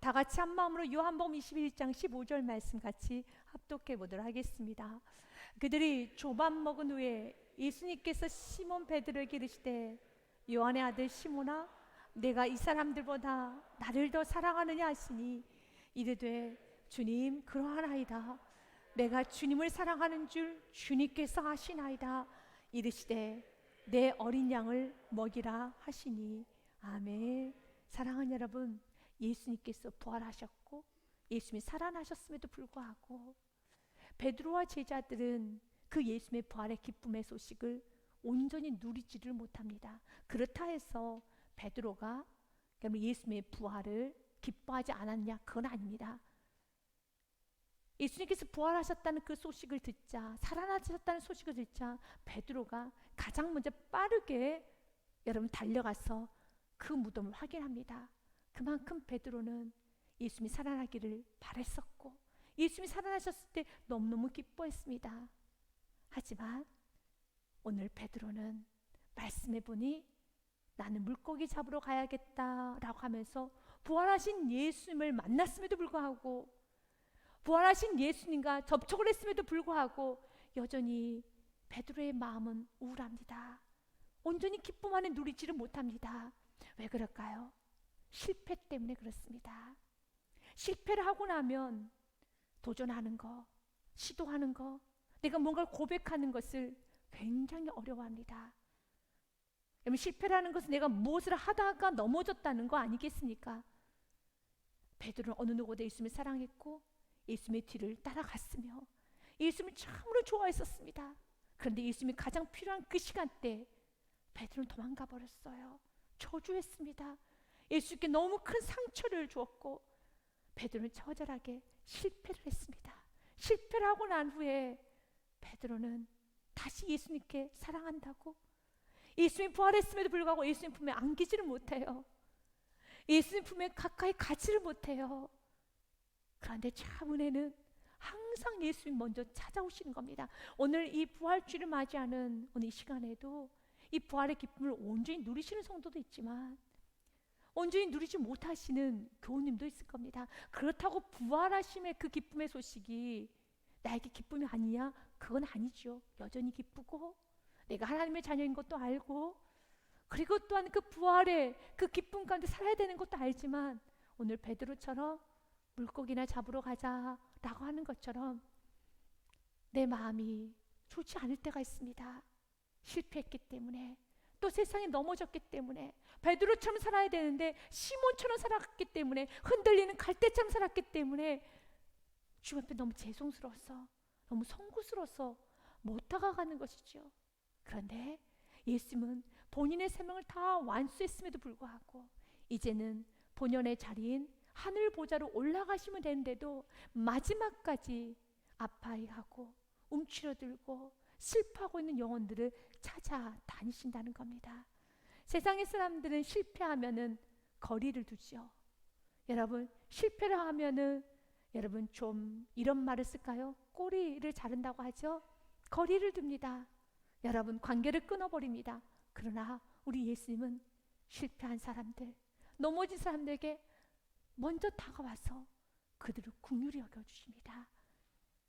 다 같이 한 마음으로 요한복음 21장 15절 말씀 같이 합독해 보도록 하겠습니다. 그들이 조반 먹은 후에 예수님께서 시몬 베드로에게 이르시되 요한의 아들 시몬아 내가 이 사람들보다 나를 더 사랑하느냐 하시니 이르되 주님 그러하나이다. 내가 주님을 사랑하는 줄 주님께서 아시나이다. 이르시되 내 어린 양을 먹이라 하시니 아멘. 사랑하는 여러분, 예수님께서 부활하셨고 예수님이 살아나셨음에도 불구하고 베드로와 제자들은 그 예수님의 부활의 기쁨의 소식을 온전히 누리지를 못합니다. 그렇다 해서 베드로가 예수님의 부활을 기뻐하지 않았냐? 그건 아닙니다. 예수님께서 부활하셨다는 그 소식을 듣자, 살아나셨다는 소식을 듣자 베드로가 가장 먼저 빠르게 여러분 달려가서 그 무덤을 확인합니다. 그만큼 베드로는 예수님이 살아나기를 바랬었고 예수님이 살아나셨을 때 너무너무 기뻐했습니다. 하지만 오늘 베드로는 말씀해 보니 나는 물고기 잡으러 가야겠다라고 하면서 부활하신 예수님을 만났음에도 불구하고 부활하신 예수님과 접촉을 했음에도 불구하고 여전히 베드로의 마음은 우울합니다. 온전히 기쁨 안에 누리지를 못합니다. 왜 그럴까요? 실패 때문에 그렇습니다. 실패를 하고 나면 도전하는 거, 시도하는 거, 내가 뭔가를 고백하는 것을 굉장히 어려워합니다. 여러분, 실패라는 것은 내가 무엇을 하다가 넘어졌다는 거 아니겠습니까? 베드로는 어느 누구보다 예수님을 사랑했고 예수님의 뒤를 따라갔으며 예수님을 참으로 좋아했었습니다. 그런데 예수님이 가장 필요한 그 시간대 베드로는 도망가 버렸어요. 저주했습니다. 예수님께 너무 큰 상처를 주었고 베드로는 처절하게 실패를 했습니다. 실패를 하고 난 후에 베드로는 다시 예수님께 사랑한다고 예수님 부활했음에도 불구하고 예수님 품에 안기지를 못해요. 예수님 품에 가까이 가지를 못해요. 그런데 참 은혜는 항상 예수님 먼저 찾아오시는 겁니다. 오늘 이 부활주를 맞이하는 오늘 이 시간에도 이 부활의 기쁨을 온전히 누리시는 성도도 있지만 온전히 누리지 못하시는 교우님도 있을 겁니다. 그렇다고 부활하심의 그 기쁨의 소식이 나에게 기쁨이 아니냐? 그건 아니죠. 여전히 기쁘고 내가 하나님의 자녀인 것도 알고 그리고 또한 그 부활의 그 기쁨 가운데 살아야 되는 것도 알지만 오늘 베드로처럼 물고기나 잡으러 가자라고 하는 것처럼 내 마음이 좋지 않을 때가 있습니다. 실패했기 때문에 또 세상에 넘어졌기 때문에 베드로처럼 살아야 되는데 시몬처럼 살았기 때문에 흔들리는 갈대처럼 살았기 때문에 주님 앞에 너무 죄송스러워서 너무 송구스러워서 못 다가가는 것이죠. 그런데 예수님은 본인의 생명을 다 완수했음에도 불구하고 이제는 본연의 자리인 하늘 보좌로 올라가시면 되는데도 마지막까지 아파하고 움츠러들고 슬퍼하고 있는 영혼들을 찾아다니신다는 겁니다. 세상의 사람들은 실패하면은 거리를 두죠. 여러분 실패를 하면은 여러분 좀 이런 말을 쓸까요? 꼬리를 자른다고 하죠. 거리를 둡니다. 여러분 관계를 끊어버립니다. 그러나 우리 예수님은 실패한 사람들, 넘어진 사람들에게 먼저 다가와서 그들을 긍휼히 여겨주십니다.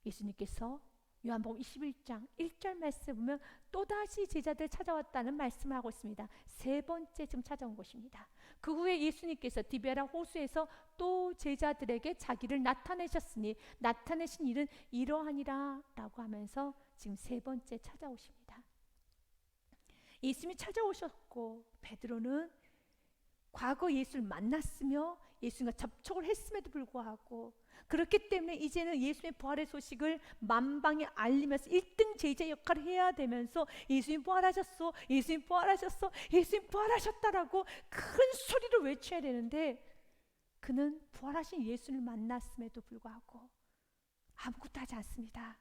예수님께서 요한복음 21장 1절 말씀 보면 또다시 제자들 찾아왔다는 말씀을 하고 있습니다. 세 번째 지금 찾아온 것입니다. 그 후에 예수님께서 디베라 호수에서 또 제자들에게 자기를 나타내셨으니 나타내신 일은 이러하니라 라고 하면서 지금 세 번째 찾아오십니다. 예수님이 찾아오셨고 베드로는 과거 예수를 만났으며 예수님과 접촉을 했음에도 불구하고 그렇기 때문에 이제는 예수님의 부활의 소식을 만방에 알리면서 1등 제자 역할을 해야 되면서 예수님 부활하셨어, 예수님 부활하셨어, 예수님 부활하셨다라고 큰 소리로 외쳐야 되는데 그는 부활하신 예수를 만났음에도 불구하고 아무것도 하지 않습니다.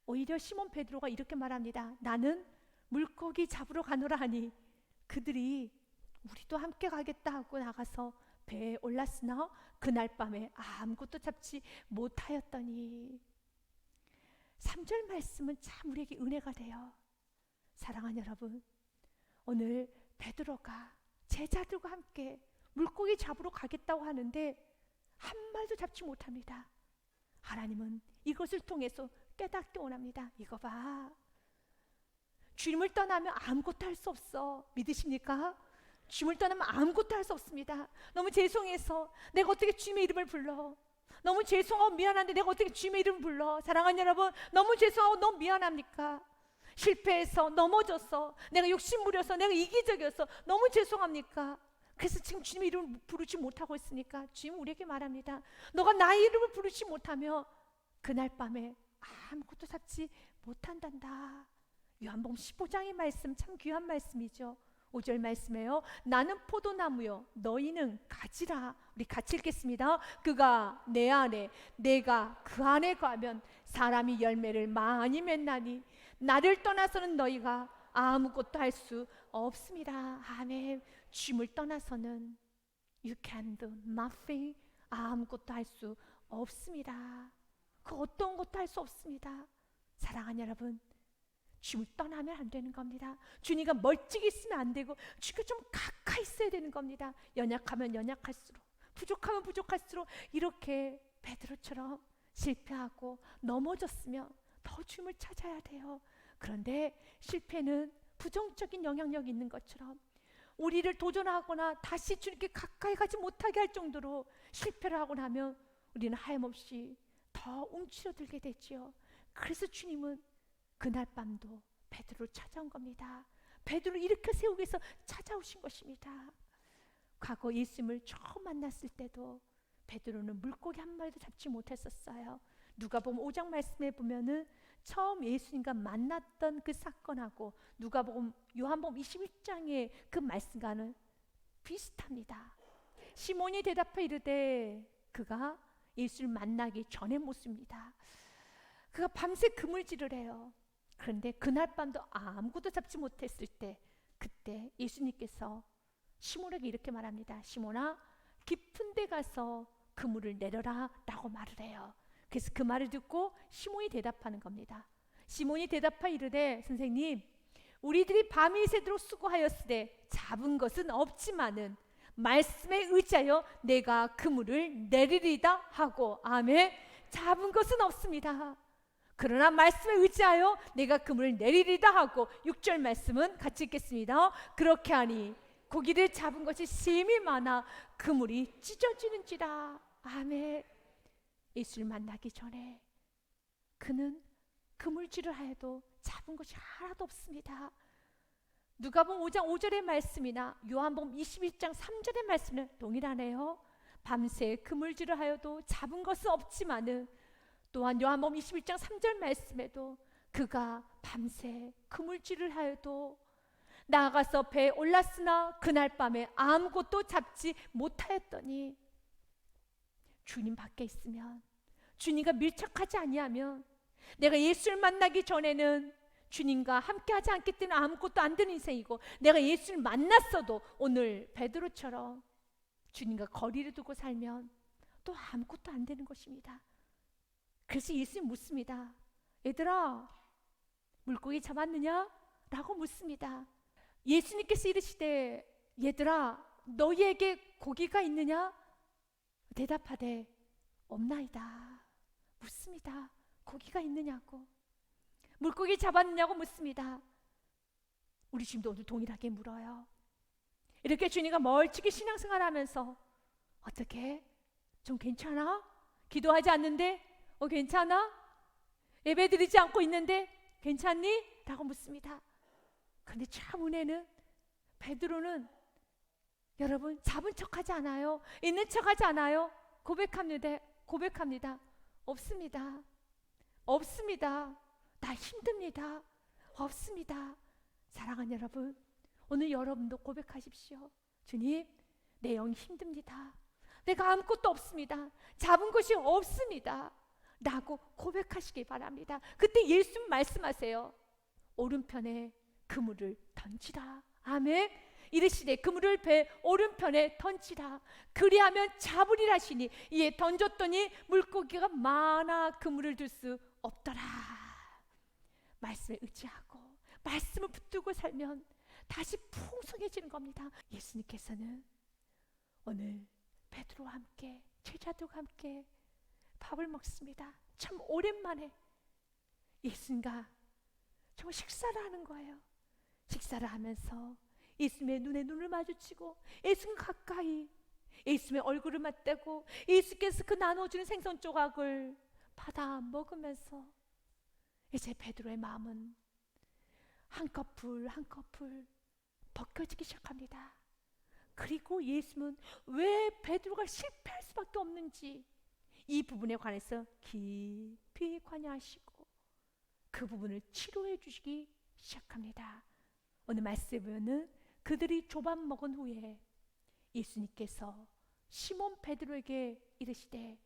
오히려 시몬 베드로가 이렇게 말합니다. 나는 물고기 잡으러 가노라 하니 그들이 우리도 함께 가겠다 하고 나가서 배에 올랐으나 그날 밤에 아무것도 잡지 못하였더니 3절 말씀은 참 우리에게 은혜가 돼요. 사랑하는 여러분, 오늘 베드로가 제자들과 함께 물고기 잡으러 가겠다고 하는데 한 마리도 잡지 못합니다. 하나님은 이것을 통해서 깨닫게 원합니다. 이거 봐, 주님을 떠나면 아무것도 할 수 없어. 믿으십니까? 주님을 떠나면 아무것도 할 수 없습니다. 너무 죄송해서 내가 어떻게 주님의 이름을 불러? 너무 죄송하고 미안한데 내가 어떻게 주님의 이름을 불러? 사랑하는 여러분, 너무 죄송하고 너무 미안합니까? 실패해서 넘어져서 내가 욕심부려서 내가 이기적이어서 너무 죄송합니까? 그래서 지금 주님의 이름을 부르지 못하고 있으니까 주님 우리에게 말합니다. 너가 나의 이름을 부르지 못하며 그날 밤에 아무것도 잡지 못한단다. 요한복음 15장의 말씀 참 귀한 말씀이죠. 5절 말씀에요. 나는 포도나무요 너희는 가지라. 우리 같이 읽겠습니다. 그가 내 안에 내가 그 안에 거하면 사람이 열매를 많이 맺나니 나를 떠나서는 너희가 아무것도 할 수 없습니다. 아멘. 주님을 떠나서는 you can do nothing. 아무것도 할 수 없습니다. 그 어떤 것도 할 수 없습니다. 사랑하는 여러분, 주님을 떠나면 안 되는 겁니다. 주님과 멀찍이 있으면 안 되고 주님과 좀 가까이 있어야 되는 겁니다. 연약하면 연약할수록, 부족하면 부족할수록 이렇게 베드로처럼 실패하고 넘어졌으면 더 주님을 찾아야 돼요. 그런데 실패는 부정적인 영향력이 있는 것처럼 우리를 도전하거나 다시 주님께 가까이 가지 못하게 할 정도로 실패를 하고 나면 우리는 하염없이 더 움츠러들게 되지요. 그래서 주님은 그날 밤도 베드로를 찾아온 겁니다. 베드로를 일으켜 세우기 위해서 찾아오신 것입니다. 과거 예수님을 처음 만났을 때도 베드로는 물고기 한 마리도 잡지 못했었어요. 누가복음 5장 말씀에 보면은 처음 예수님과 만났던 그 사건하고 누가복음 요한복음 21장의 그 말씀과는 비슷합니다. 시몬이 대답해 이르되, 그가 예수를 만나기 전의 모습입니다. 그가 밤새 그물질을 해요. 그런데 그날 밤도 아무것도 잡지 못했을 때, 그때 예수님께서 시몬에게 이렇게 말합니다. 시몬아, 깊은 데 가서 그물을 내려라 라고 말을 해요. 그래서 그 말을 듣고 시몬이 대답하는 겁니다. 시몬이 대답하 이르되, 선생님, 우리들이 밤이 새도록 수고하였으되 잡은 것은 없지만은 말씀에 의지하여 내가 그물을 내리리다 하고, 아멘. 잡은 것은 없습니다. 그러나 말씀에 의지하여 내가 그물을 내리리다 하고, 6절 말씀은 같이 읽겠습니다. 그렇게 하니 고기를 잡은 것이 심히 많아 그물이 찢어지는지라. 아멘. 예수를 만나기 전에 그는 그물질을 하여도 잡은 것이 하나도 없습니다. 누가복음 5장 5절의 말씀이나 요한복음 21장 3절의 말씀은 동일하네요. 밤새 그물질을 하여도 잡은 것은 없지만은, 또한 요한복음 21장 3절 말씀에도 그가 밤새 그물질을 하여도 나아가서 배에 올랐으나 그날 밤에 아무것도 잡지 못하였더니, 주님 밖에 있으면, 주님과 밀착하지 아니하면, 내가 예수를 만나기 전에는 주님과 함께하지 않기 때문에 아무것도 안 되는 인생이고, 내가 예수를 만났어도 오늘 베드로처럼 주님과 거리를 두고 살면 또 아무것도 안 되는 것입니다. 그래서 예수님 묻습니다. 얘들아, 물고기 잡았느냐? 라고 묻습니다. 예수님께서 이르시되, 얘들아, 너희에게 고기가 있느냐? 대답하되 없나이다. 묻습니다. 고기가 있느냐고, 물고기 잡았느냐고 묻습니다. 우리 지금도 오늘 동일하게 물어요. 이렇게 주님과 멀찍이 신앙생활하면서 어떻게? 좀 괜찮아? 기도하지 않는데? 괜찮아? 예배드리지 않고 있는데 괜찮니? 라고 묻습니다. 그런데 참 은혜는, 베드로는 여러분 잡은 척하지 않아요. 있는 척하지 않아요. 고백합니다. 없습니다. 나 힘듭니다. 없습니다. 사랑하는 여러분, 오늘 여러분도 고백하십시오. 주님, 내 영이 힘듭니다. 내가 아무것도 없습니다. 잡은 것이 없습니다. 라고 고백하시기 바랍니다. 그때 예수 말씀하세요. 오른편에 그물을 던지라. 아멘. 이르시되 그물을 배 오른편에 던지라. 그리하면 잡으리라 하시니, 이에 던졌더니 물고기가 많아 그물을 들 수 없더라. 말씀에 의지하고 말씀을 붙들고 살면 다시 풍성해지는 겁니다. 예수님께서는 오늘 베드로와 함께 제자들과 함께 밥을 먹습니다. 참 오랜만에 예수님과 정말 식사를 하는 거예요. 식사를 하면서 예수님의 눈에 눈을 마주치고 예수님 가까이 예수님의 얼굴을 맞대고 예수께서 그 나눠주는 생선 조각을 받아 먹으면서 이제 베드로의 마음은 한 커플 한 커플 벗겨지기 시작합니다. 그리고 예수님은 왜 베드로가 실패할 수밖에 없는지 이 부분에 관해서 깊이 관여하시고 그 부분을 치료해 주시기 시작합니다. 오늘 말씀에 보면은 그들이 조밥 먹은 후에 예수님께서 시몬 베드로에게 이르시되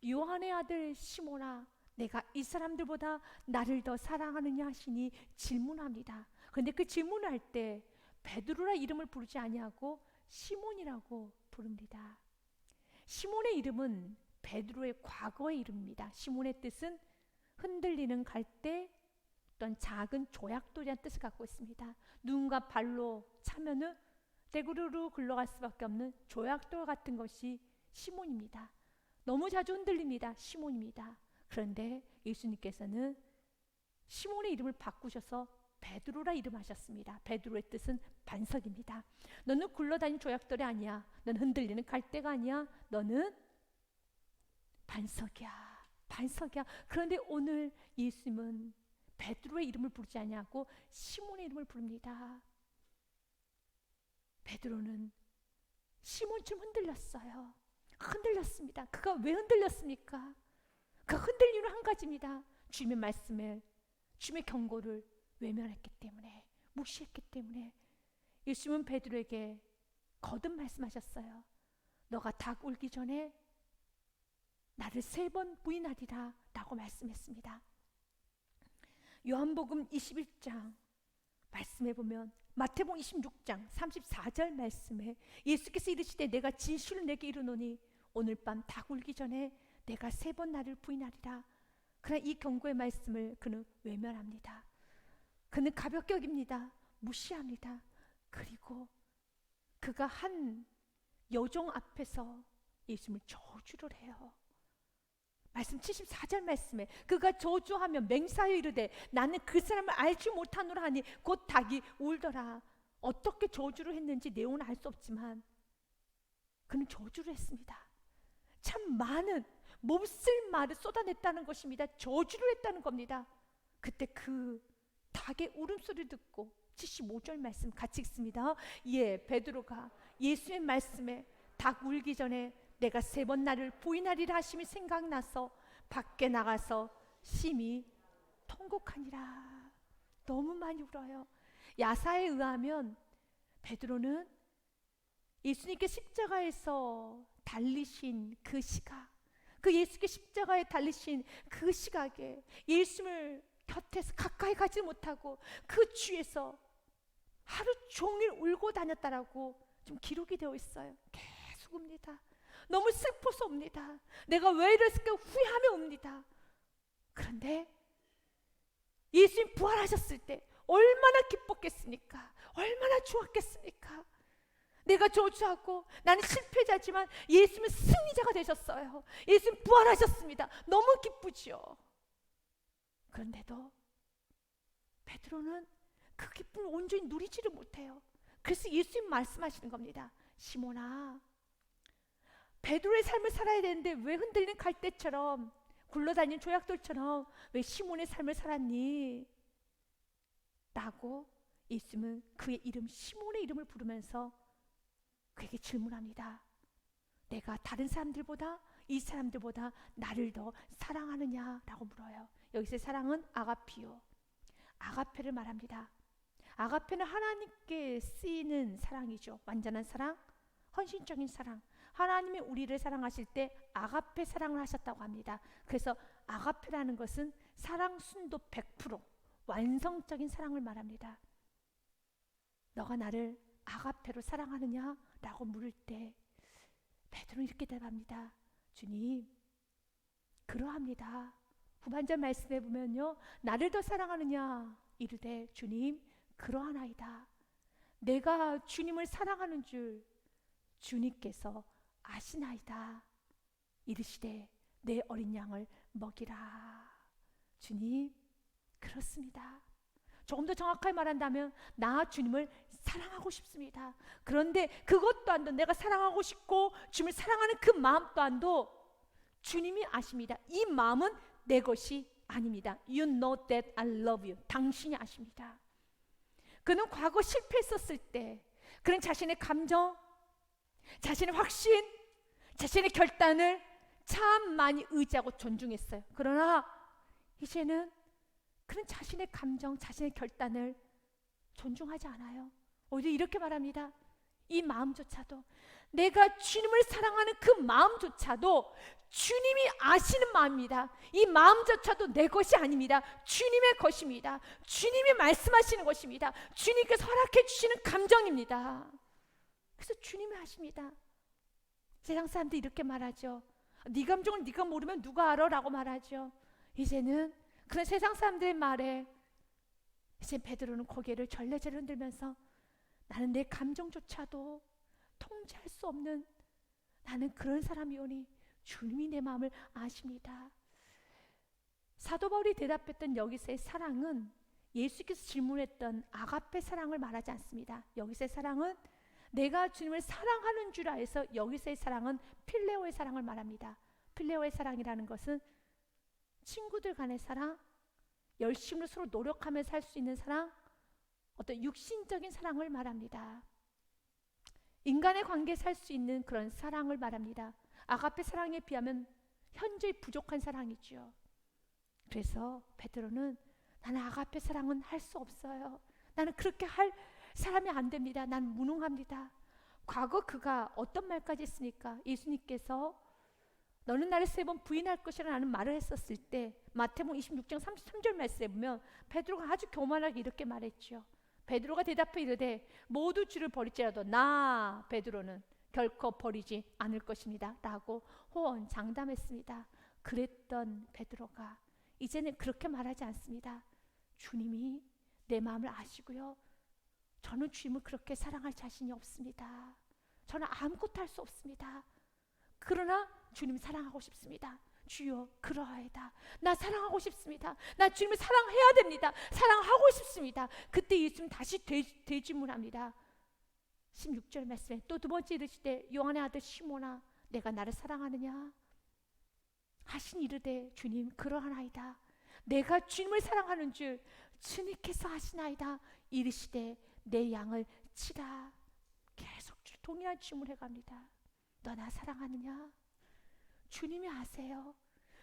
요한의 아들 시몬아 내가 이 사람들보다 나를 더 사랑하느냐 하시니 질문합니다. 그런데 그 질문을 할 때 베드로라 이름을 부르지 아니하고 시몬이라고 부릅니다. 시몬의 이름은 베드로의 과거의 이름입니다. 시몬의 뜻은 흔들리는 갈대 어떤 작은 조약돌이라는 뜻을 갖고 있습니다. 누군가 발로 차면은 떼구르르 굴러갈 수밖에 없는 조약돌 같은 것이 시몬입니다. 너무 자주 흔들립니다. 시몬입니다. 그런데 예수님께서는 시몬의 이름을 바꾸셔서 베드로라 이름하셨습니다. 베드로의 뜻은 반석입니다. 너는 굴러다니는 조약돌이 아니야. 너는 흔들리는 갈대가 아니야. 너는 반석이야. 반석이야. 그런데 오늘 예수님은 베드로의 이름을 부르지 아니하고 시몬의 이름을 부릅니다. 베드로는 시몬처럼 흔들렸어요. 흔들렸습니다. 그가 왜 흔들렸습니까? 그 흔들리는 한 가지입니다. 주님의 말씀을, 주님의 경고를 외면했기 때문에, 무시했기 때문에. 예수님은 베드로에게 거듭 말씀하셨어요. 너가 닭 울기 전에 나를 3번 부인하리라 라고 말씀했습니다. 요한복음 21장 말씀해 보면 마태복음 26장 34절 말씀에 예수께서 이르시되 내가 진실로 내게 이르노니 오늘 밤 닭 울기 전에 내가 3번 나를 부인하리라. 그러나 이 경고의 말씀을 그는 외면합니다. 그는 가볍게 여깁니다. 무시합니다. 그리고 그가 한 여종 앞에서 예수님을 저주를 해요. 말씀 74절 말씀에 그가 저주하며 맹세하여 이르되 나는 그 사람을 알지 못하노라 하니 곧 닭이 울더라. 어떻게 저주를 했는지 내용은 알 수 없지만 그는 저주를 했습니다. 참 많은 몹쓸 말을 쏟아냈다는 것입니다. 저주를 했다는 겁니다. 그때 그 닭의 울음소리를 듣고 75절 말씀 같이 읽습니다. 예, 베드로가 예수의 말씀에 닭 울기 전에 내가 3번 나를 부인하리라 하심이 생각나서 밖에 나가서 심히 통곡하니라. 너무 많이 울어요. 야사에 의하면 베드로는 예수님께 십자가에서 달리신 그 시각, 그 예수께 십자가에 달리신 그 시각에 예수님을 곁에서 가까이 가지 못하고 그 주에서 하루 종일 울고 다녔다라고 좀 기록이 되어 있어요. 계속 웁니다. 너무 슬퍼서 옵니다. 내가 왜 이랬을까 후회하며 옵니다. 그런데 예수님 부활하셨을 때 얼마나 기뻤겠습니까? 얼마나 좋았겠습니까? 내가 저주하고 나는 실패자지만 예수님은 승리자가 되셨어요. 예수님 부활하셨습니다. 너무 기쁘죠. 그런데도 베드로는 그 기쁨을 온전히 누리지를 못해요. 그래서 예수님 말씀하시는 겁니다. 시몬아, 베드로의 삶을 살아야 되는데 왜 흔들리는 갈대처럼 굴러다니는 조약돌처럼 왜 시몬의 삶을 살았니? 라고 예수님은 그의 이름 시몬의 이름을 부르면서 그에게 질문합니다. 내가 다른 사람들보다 이 사람들보다 나를 더 사랑하느냐? 라고 물어요. 여기서 사랑은 아가피오, 아가페를 말합니다. 아가페는 하나님께 쓰이는 사랑이죠. 완전한 사랑, 헌신적인 사랑. 하나님이 우리를 사랑하실 때 아가페 사랑을 하셨다고 합니다. 그래서 아가페라는 것은 사랑 순도 100%, 완성적인 사랑을 말합니다. 너가 나를 아가페로 사랑하느냐? 라고 물을 때 베드로는 이렇게 대답합니다. 주님, 그러합니다. 후반절 말씀에 보면요, 나를 더 사랑하느냐? 이르되 주님, 그러하나이다. 내가 주님을 사랑하는 줄 주님께서 아시나이다 이르시되 내 어린 양을 먹이라. 주님, 그렇습니다. 조금 더 정확하게 말한다면 나 주님을 사랑하고 싶습니다. 그런데 그것 또한도 내가 사랑하고 싶고 주님을 사랑하는 그 마음 또한도 주님이 아십니다. 이 마음은 내 것이 아닙니다. You know that I love you. 당신이 아십니다. 그는 과거 실패했었을 때 그는 자신의 감정, 자신의 확신, 자신의 결단을 참 많이 의지하고 존중했어요. 그러나 이제는 그는 자신의 감정, 자신의 결단을 존중하지 않아요. 오히려 이렇게 말합니다. 이 마음조차도, 내가 주님을 사랑하는 그 마음조차도 주님이 아시는 마음입니다. 이 마음조차도 내 것이 아닙니다. 주님의 것입니다. 주님이 말씀하시는 것입니다. 주님께서 허락해 주시는 감정입니다. 그래서 주님이 아십니다. 세상 사람들이 이렇게 말하죠. 네 감정을 네가 모르면 누가 알아? 라고 말하죠. 이제는 그런 세상 사람들의 말에 이제 베드로는 고개를 절레절레 흔들면서 나는 내 감정조차도 통제할 수 없는 나는 그런 사람이오니 주님이 내 마음을 아십니다. 사도 바울이 대답했던 여기서의 사랑은 예수께서 질문했던 아가페 사랑을 말하지 않습니다. 여기서의 사랑은 내가 주님을 사랑하는 줄 알아서 여기서의 사랑은 필레오의 사랑을 말합니다. 필레오의 사랑이라는 것은 친구들 간의 사랑, 열심으로 서로 노력하며 살 수 있는 사랑, 어떤 육신적인 사랑을 말합니다. 인간의 관계에 살 수 있는 그런 사랑을 말합니다. 아가페 사랑에 비하면 현저히 부족한 사랑이죠. 그래서 베드로는 나는 아가페 사랑은 할 수 없어요. 나는 그렇게 할 사람이 안 됩니다. 난 무능합니다. 과거 그가 어떤 말까지 했습니까? 예수님께서 너는 나를 3번 부인할 것이라는 말을 했었을 때 마태복음 26장 33절 말씀에 보면 베드로가 아주 교만하게 이렇게 말했죠. 베드로가 대답해 이르되 모두 주를 버릴지라도 나 베드로는 결코 버리지 않을 것입니다 라고 호언장담했습니다. 그랬던 베드로가 이제는 그렇게 말하지 않습니다. 주님이 내 마음을 아시고요, 저는 주님을 그렇게 사랑할 자신이 없습니다. 저는 아무것도 할 수 없습니다. 그러나 주님 사랑하고 싶습니다. 주여 그러하이다. 나 사랑하고 싶습니다. 나 주님을 사랑해야 됩니다. 사랑하고 싶습니다. 그때 예수님 다시 되질문합니다. 16절 말씀에 또 두 번째 이르시되 요한의 아들 시몬아 내가 나를 사랑하느냐 하신 이르되 주님 그러하나이다. 내가 주님을 사랑하는 줄 주님께서 아시나이다. 이르시되 내 양을 치라. 계속 동일한 질문을 해갑니다. 너 나 사랑하느냐? 주님이 아세요.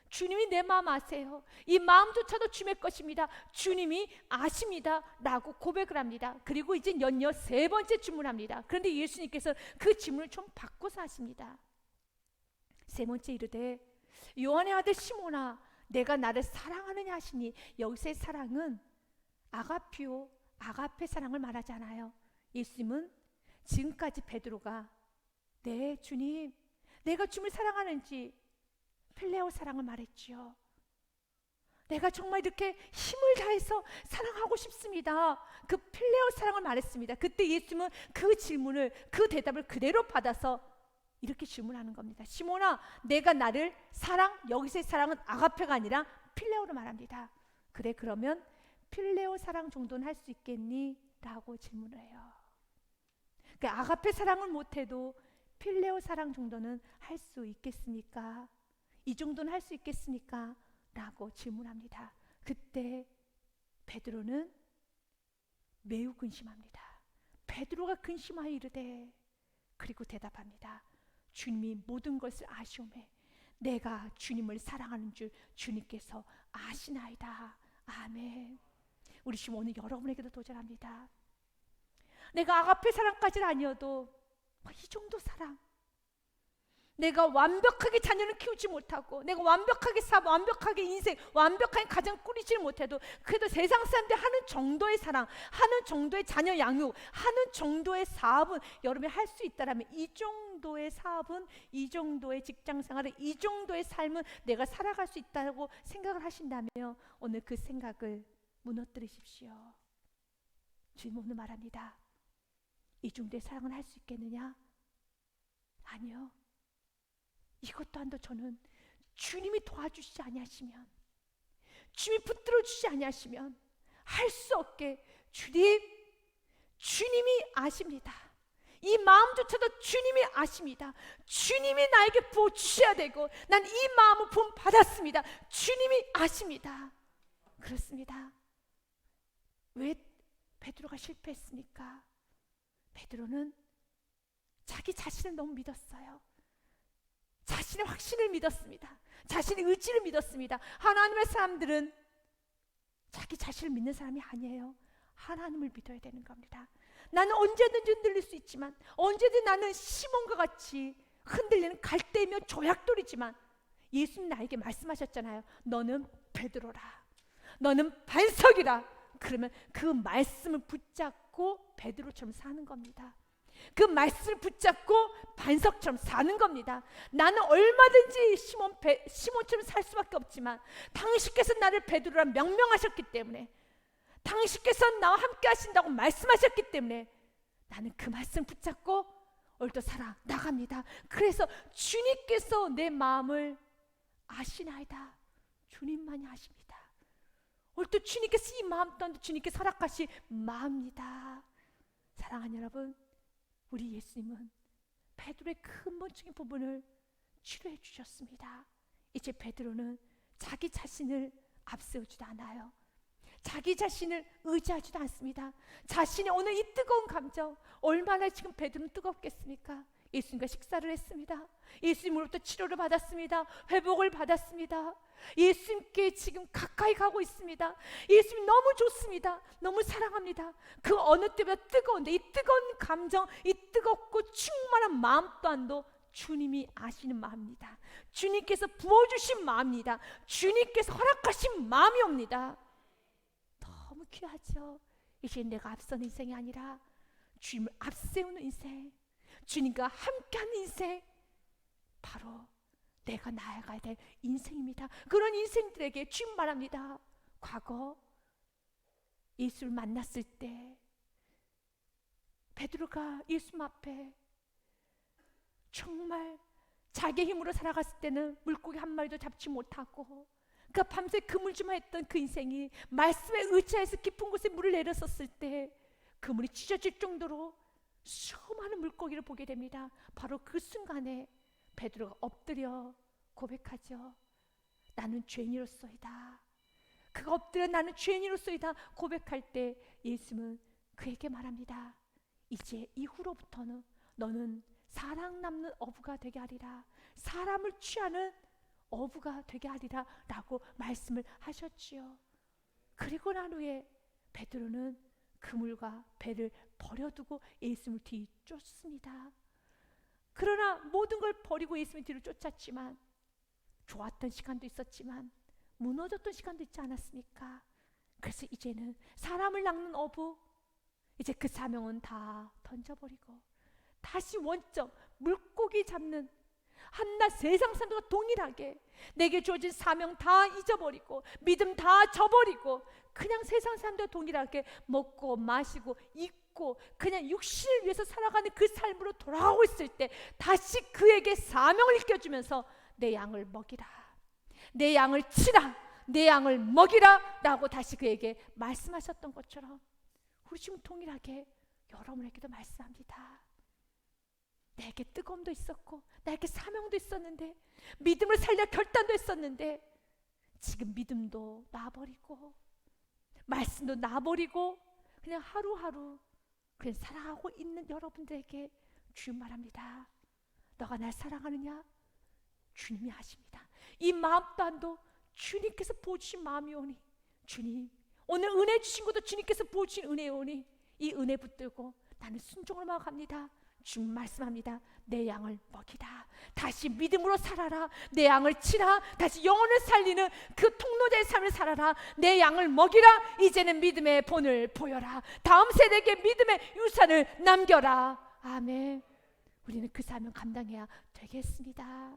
주님이 내 마음 아세요. 이 마음조차도 주님의 것입니다. 주님이 아십니다 라고 고백을 합니다. 그리고 이제 연이어 3번째 질문합니다. 그런데 예수님께서 그 질문을 좀 바꿔서 하십니다. 3번째 이르되 요한의 아들 시몬아 내가 나를 사랑하느냐 하시니 여기서의 사랑은 아가피오 아가페 사랑을 말하지 않아요. 예수님은 지금까지 베드로가 네 주님 내가 주님을 사랑하는지 필레오 사랑을 말했지요. 내가 정말 이렇게 힘을 다해서 사랑하고 싶습니다. 그 필레오 사랑을 말했습니다. 그때 예수님은 그 질문을 그 대답을 그대로 받아서 이렇게 질문하는 겁니다. 시몬아 내가 나를 사랑 여기서의 사랑은 아가페가 아니라 필레오로 말합니다. 그래 그러면 필레오 사랑 정도는 할 수 있겠니? 라고 질문을 해요. 그러니까 아가페 사랑을 못해도 필레오 사랑 정도는 할 수 있겠습니까? 이 정도는 할 수 있겠습니까? 라고 질문합니다. 그때 베드로는 매우 근심합니다. 베드로가 근심하여 이르되 그리고 대답합니다. 주님이 모든 것을 아시오매 내가 주님을 사랑하는 줄 주님께서 아시나이다. 아멘. 우리 지금 오늘 여러분에게도 도전합니다. 내가 아가페 사랑까지는 아니어도 이 정도 사랑, 내가 완벽하게 자녀를 키우지 못하고 내가 완벽하게 완벽하게 인생 완벽하게 가정 꾸리지 못해도 그래도 세상 사람들이 하는 정도의 사랑, 하는 정도의 자녀 양육, 하는 정도의 사업은 여러분이 할 수 있다라면 이 정도의 사업은, 이 정도의 직장생활은, 이 정도의 삶은 내가 살아갈 수 있다고 생각을 하신다면 오늘 그 생각을 무너뜨리십시오. 주님 오늘 말합니다. 이 정도의 사랑을 할 수 있겠느냐? 아니요. 이것 또한도 저는 주님이 도와주시지 아니하시면, 주님이 붙들어 주시지 아니하시면 할 수 없게 주님이 아십니다. 이 마음조차도 주님이 아십니다. 주님이 나에게 부어주셔야 되고 난 이 마음을 부음 받았습니다. 주님이 아십니다. 그렇습니다. 왜 베드로가 실패했습니까? 베드로는 자기 자신을 너무 믿었어요. 자신의 확신을 믿었습니다. 자신의 의지를 믿었습니다. 하나님의 사람들은 자기 자신을 믿는 사람이 아니에요. 하나님을 믿어야 되는 겁니다. 나는 언제든지 흔들릴 수 있지만, 언제든 나는 시몬과 같이 흔들리는 갈대이며 조약돌이지만, 예수님 나에게 말씀하셨잖아요. 너는 베드로라, 너는 반석이라. 그러면 그 말씀을 붙잡고 베드로처럼 사는 겁니다. 그 말씀을 붙잡고 반석처럼 사는 겁니다. 나는 얼마든지 시몬처럼 살 수밖에 없지만 당신께서 나를 베드로라 명명하셨기 때문에, 당신께서 나와 함께 하신다고 말씀하셨기 때문에 나는 그 말씀 붙잡고 오늘도 살아 나갑니다. 그래서 주님께서 내 마음을 아시나이다. 주님만이 아십니다. 오늘도 주님께서 이 마음 또한 주님께서 허락하신 마음입니다. 사랑하는 여러분, 우리 예수님은 베드로의 근본적인 부분을 치료해 주셨습니다. 이제 베드로는 자기 자신을 앞세우지도 않아요. 자기 자신을 의지하지도 않습니다. 자신의 오늘 이 뜨거운 감정, 얼마나 지금 베드로는 뜨겁겠습니까? 예수님과 식사를 했습니다. 예수님으로부터 치료를 받았습니다. 회복을 받았습니다. 예수님께 지금 가까이 가고 있습니다. 예수님 너무 좋습니다. 너무 사랑합니다. 그 어느 때보다 뜨거운데, 이 뜨거운 감정, 이 뜨겁고 충만한 마음 또한도 주님이 아시는 마음입니다. 주님께서 부어주신 마음입니다. 주님께서 허락하신 마음이옵니다. 너무 귀하죠. 이제 내가 앞서는 인생이 아니라 주님을 앞세우는 인생, 주님과 함께하는 인생, 바로 내가 나아가야 될 인생입니다. 그런 인생들에게 주님 말합니다. 과거 예수를 만났을 때 베드로가 예수님 앞에 정말 자기 힘으로 살아갔을 때는 물고기 한 마리도 잡지 못하고 그 밤새 그물주만 했던 그 인생이 말씀에 의지해서 깊은 곳에 물을 내렸었을 때 그물이 찢어질 정도로 수많은 물고기를 보게 됩니다. 바로 그 순간에 베드로가 엎드려 고백하죠. 나는 죄인이로소이다. 그가 엎드려 나는 죄인이로소이다 고백할 때 예수님은 그에게 말합니다. 이제 이후로부터는 너는 사랑 남는 어부가 되게 하리라. 사람을 취하는 어부가 되게 하리라 라고 말씀을 하셨지요. 그리고 난 후에 베드로는 그물과 배를 버려두고 예수님을 뒤쫓습니다. 그러나 모든 걸 버리고 예수님 뒤를 쫓았지만, 좋았던 시간도 있었지만 무너졌던 시간도 있지 않았습니까? 그래서 이제는 사람을 낚는 어부, 이제 그 사명은 다 던져버리고 다시 원점 물고기 잡는 한낱 세상 사람들과 동일하게 내게 주어진 사명 다 잊어버리고 믿음 다 저버리고 그냥 세상 사람들과 동일하게 먹고 마시고 입고 그냥 육신을 위해서 살아가는 그 삶으로 돌아가고 있을 때 다시 그에게 사명을 일깨워주면서 내 양을 먹이라, 내 양을 치라, 내 양을 먹이라 라고 다시 그에게 말씀하셨던 것처럼 우리 지금 동일하게 여러분에게도 말씀합니다. 내게 뜨거움도 있었고 나에게 사명도 있었는데 믿음을 살려 결단도 했었는데 지금 믿음도 놔버리고 말씀도 놔버리고 그냥 하루하루 그냥 살아가고 있는 여러분들에게 주님 말합니다. 너가 날 사랑하느냐? 주님이 아십니다. 이 마음 또한도 주님께서 부어주신 마음이오니, 주님 오늘 은혜 주신 것도 주님께서 부어주신 은혜이오니 이 은혜 붙들고 나는 순종을 막합니다. 주님 말씀합니다. 내 양을 먹이라, 다시 믿음으로 살아라, 내 양을 치라, 다시 영혼을 살리는 그 통로자의 삶을 살아라, 내 양을 먹이라, 이제는 믿음의 본을 보여라, 다음 세대에게 믿음의 유산을 남겨라. 아멘. 우리는 그 사명 감당해야 되겠습니다.